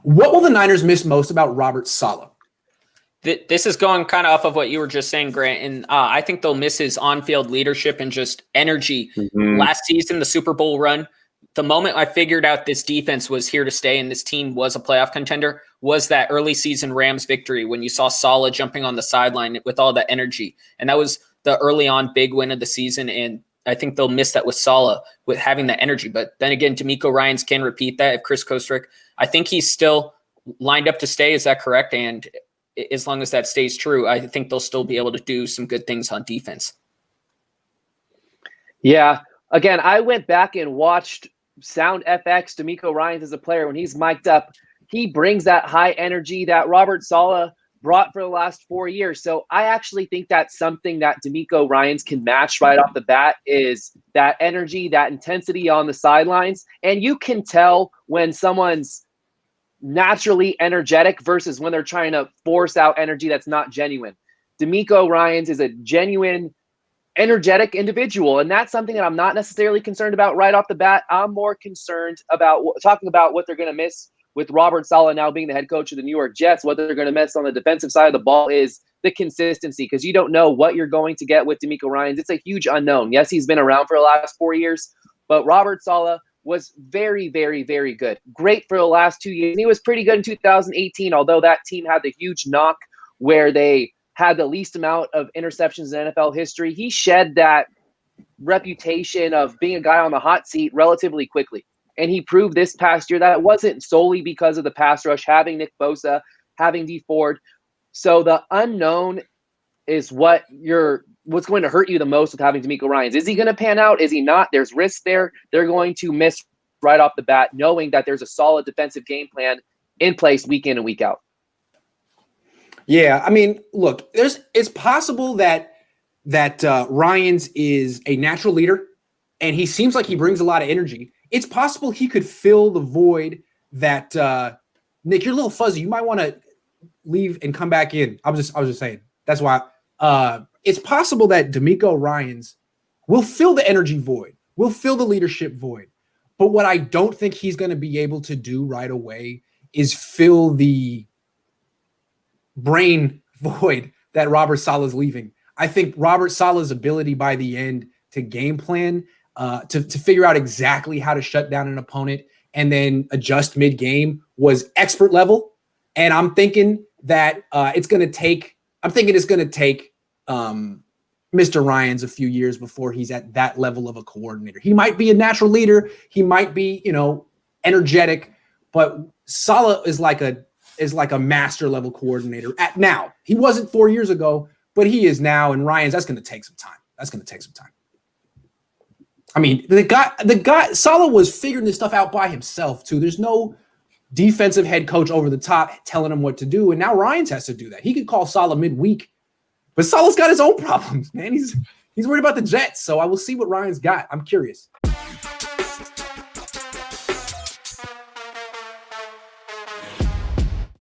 What will the Niners miss most about Robert Saleh? This is going kind of off of what you were just saying, Grant, and I think they'll miss his on-field leadership and just energy. Last season, the Super Bowl run, the moment I figured out this defense was here to stay and this team was a playoff contender was that early season Rams victory when you saw Saleh jumping on the sideline with all that energy. And that was the early on big win of the season, and I think they'll miss that with Saleh, with having that energy. But then again, D'Amico Ryans can repeat that if Chris Kostrick. I think he's still lined up to stay. Is that correct? And as long as that stays true, I think they'll still be able to do some good things on defense. Yeah. Again, I went back and watched Sound FX, D'Amico Ryans as a player. When he's mic'd up, he brings that high energy that Robert Saleh brought for the last 4 years. So I actually think that's something that D'Amico Ryans can match right off the bat, is that energy, that intensity on the sidelines. And you can tell when someone's naturally energetic versus when they're trying to force out energy that's not genuine. D'Amico Ryans is a genuine, energetic individual, and that's something that I'm not necessarily concerned about right off the bat. I'm more concerned about talking about what they're going to miss with Robert Saleh now being the head coach of the New York Jets. What they're going to miss on the defensive side of the ball is the consistency, because you don't know what you're going to get with D'Amico Ryans. It's a huge unknown. Yes, he's been around for the last 4 years, but Robert Saleh was very, very, very good. Great for the last 2 years. He was pretty good in 2018, although that team had the huge knock where they had the least amount of interceptions in NFL history. He shed that reputation of being a guy on the hot seat relatively quickly. And he proved this past year that it wasn't solely because of the pass rush, having Nick Bosa, having Dee Ford. So the unknown is what's going to hurt you the most with having D'Amico Ryans. Is he going to pan out? Is he not? There's risk there. They're going to miss right off the bat, knowing that there's a solid defensive game plan in place week in and week out. Yeah, I mean, look, it's possible that Ryans is a natural leader, and he seems like he brings a lot of energy. It's possible he could fill the void that Nick, you're a little fuzzy. You might want to leave and come back in. I was just saying. That's why it's possible that D'Amico Ryans will fill the energy void, will fill the leadership void. But what I don't think he's going to be able to do right away is fill the brain void that Robert Saleh is leaving. I think Robert Saleh's ability by the end to game plan, to figure out exactly how to shut down an opponent and then adjust mid-game was expert level. And I'm thinking that it's going to take Mr. Ryans a few years before he's at that level of a coordinator. He might be a natural leader. He might be, energetic, but Saleh is like a master level coordinator at now. He wasn't 4 years ago, but he is now. And Ryans, that's going to take some time. I mean, the guy, Saleh was figuring this stuff out by himself too. There's no defensive head coach over the top telling him what to do. And now Ryans has to do that. He could call Saleh midweek, but Saleh's got his own problems, man. He's worried about the Jets. So I will see what Ryans got. I'm curious.